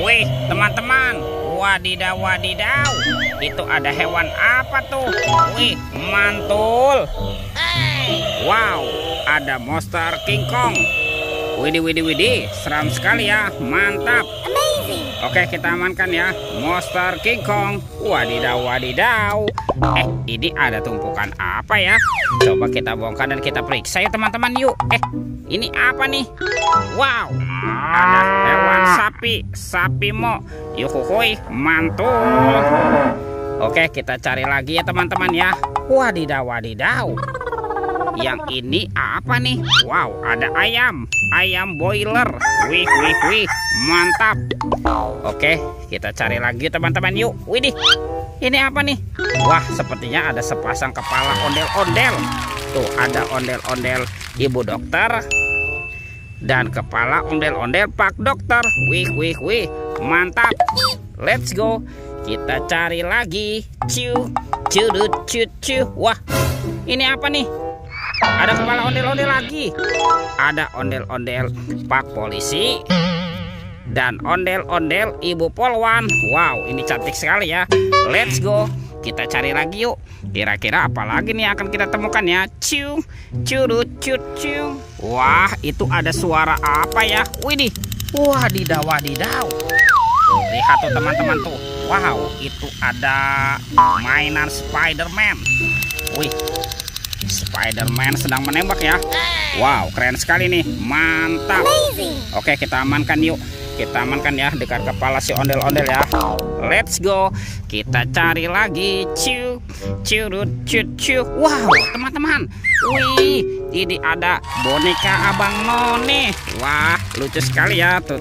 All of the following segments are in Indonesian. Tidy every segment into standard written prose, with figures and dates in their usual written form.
Wih, teman-teman, wadidaw wadidaw, itu ada hewan apa tuh? Wih, mantul. Wow, ada monster King Kong. Widih, widih, widih, seram sekali ya, mantap. Oke, kita amankan ya, monster King Kong. Wadidaw wadidaw. Ini ada tumpukan apa ya? Coba kita bongkar dan kita periksa ya teman-teman yuk. Ini apa nih? Wow, ada hewan sapi mo. Yuhuhui, mantul. Oke, kita cari lagi ya teman-teman ya. Wadidaw wadidaw. Yang ini apa nih? Wow, ada ayam boiler. Wih, wih, wih, mantap. Oke, kita cari lagi teman-teman yuk. Widih, ini apa nih? Wah, sepertinya ada sepasang kepala ondel-ondel. Tuh, ada ondel-ondel ibu dokter dan kepala ondel-ondel pak dokter. Wih, wih, wih, mantap. Let's go. Kita cari lagi. Wah, ini apa nih? Ada kepala ondel-ondel lagi. Ada ondel-ondel pak polisi dan ondel-ondel ibu polwan. Wow, ini cantik sekali ya. Let's go. Kita cari lagi yuk. Kira-kira apa lagi nih akan kita temukan ya? Wah, itu ada suara apa ya? Widih. Wadidaw wadidaw. Lihat tuh teman-teman tuh. Wow, itu ada mainan Spider-Man. Wih, Spider-Man sedang menembak ya. Wow, keren sekali nih, mantap. Oke, kita amankan yuk. Kita amankan ya dekat kepala si ondel-ondel ya. Let's go. Kita cari lagi. Wow, teman-teman. Wih, ini ada boneka Abang None. Wah, lucu sekali ya. Tuh.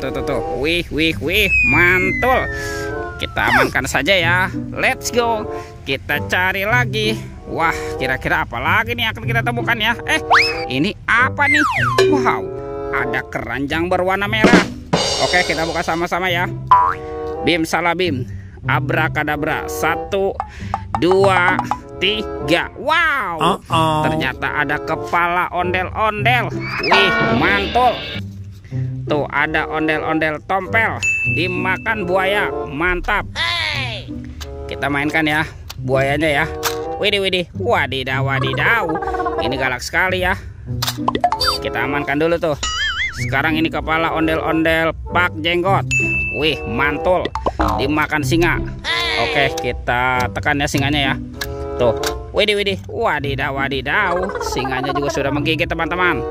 Wih, wih, wih, mantul. Kita amankan saja ya. Let's go. Kita cari lagi. Wah, kira-kira apa lagi nih akan kita temukan ya? Ini apa nih? Wow, ada keranjang berwarna merah. Oke, kita buka sama-sama ya. Bim salabim, abrakadabra. 1, 2, 3. Wow, ternyata ada kepala ondel-ondel. Wih, mantul. Tuh, ada ondel-ondel tompel dimakan buaya. Mantap. Kita mainkan ya buayanya ya. Widih, widih, wadidaw wadidaw. Ini galak sekali ya. Kita amankan dulu tuh. Sekarang ini kepala ondel-ondel pak jenggot. Wih, mantul. Dimakan singa. Oke, kita tekan ya singanya ya. Tuh, widih, widih, wadidaw wadidaw. Singanya juga sudah menggigit teman-teman.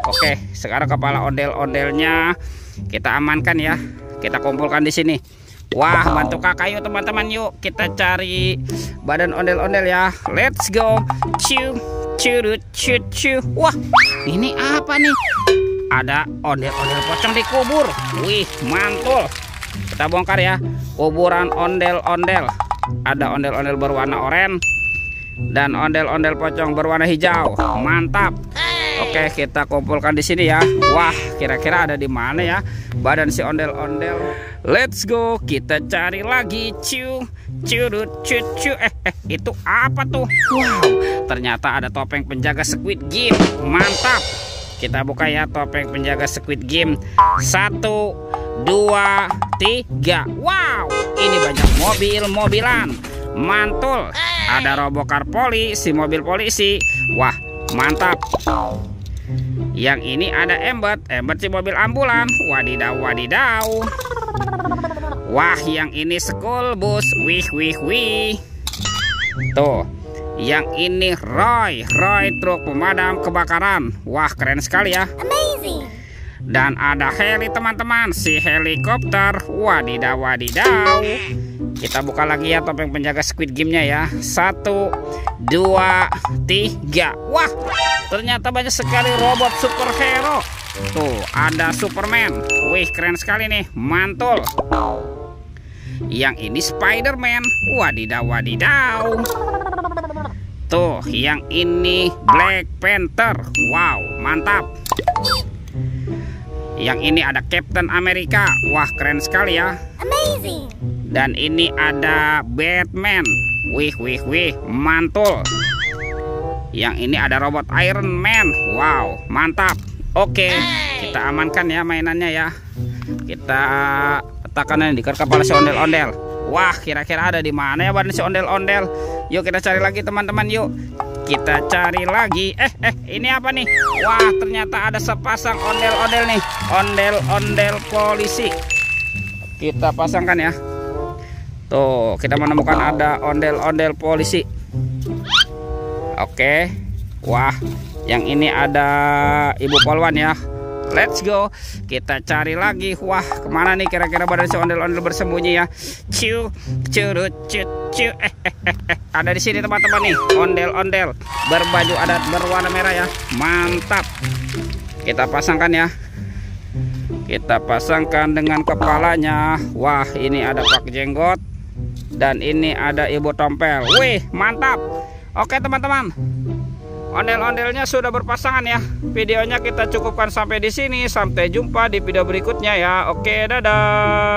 Oke, sekarang kepala ondel-ondelnya kita amankan ya. Kita kumpulkan di sini. Wah, bantu kakak yuk teman-teman yuk. Kita cari badan ondel-ondel ya. Let's go. Wah, ini apa nih? Ada ondel-ondel pocong dikubur. Wih, mantul. Kita bongkar ya. Kuburan ondel-ondel. Ada ondel-ondel berwarna oranye dan ondel-ondel pocong berwarna hijau. Mantap. Oke, kita kumpulkan di sini ya. Wah, kira-kira ada di mana ya badan si ondel-ondel? Let's go. Kita cari lagi. Itu apa tuh? Wow, ternyata ada topeng penjaga Squid Game. Mantap. Kita buka ya topeng penjaga Squid Game. 1, 2, 3. Wow, ini banyak mobil-mobilan. Mantul. Ada robocar polisi, mobil polisi. Wah, mantap. Yang ini ada Embet si mobil ambulan. Wadidaw wadidaw. Wah, yang ini school bus. Wih, wih, wih. Tuh, yang ini Roy truk pemadam kebakaran. Wah, keren sekali ya. Dan ada heli teman-teman, si helikopter. Wadidaw wadidaw. Kita buka lagi ya topeng penjaga Squid Game-nya ya. 1, 2, 3. Wah, ternyata banyak sekali robot superhero. Tuh, ada Superman. Wih, keren sekali nih, mantul. Yang ini Spider-Man. Wadidaw wadidaw. Tuh, yang ini Black Panther. Wow, mantap. Yang ini ada Captain America. Wah, keren sekali ya. Dan ini ada Batman. Wih, wih, wih, mantul. Yang ini ada robot Iron Man. Wow, mantap. Oke, kita amankan ya mainannya ya. Kita letakkan di dekat kepala si ondel-ondel. Wah, kira-kira ada di mana ya badan si ondel-ondel? Yuk kita cari lagi teman-teman, yuk. Kita cari lagi. Ini apa nih? Wah, ternyata ada sepasang ondel-ondel nih. Ondel-ondel polisi. Kita pasangkan ya. Tuh, kita menemukan ada ondel-ondel polisi. Oke. Wah, yang ini ada Ibu Polwan ya. Let's go. Kita cari lagi. Wah, kemana nih kira-kira badan si ondel-ondel bersembunyi ya? Ciu, curut, ciu. Ada di sini teman-teman nih. Ondel-ondel berbaju adat berwarna merah ya. Mantap. Kita pasangkan ya. Kita pasangkan dengan kepalanya. Wah, ini ada Pak Jenggot. Dan ini ada Ibu Tompel. Wih, mantap. Oke teman-teman. Ondel-ondelnya sudah berpasangan ya. Videonya kita cukupkan sampai di sini. Sampai jumpa di video berikutnya ya. Oke, dadah.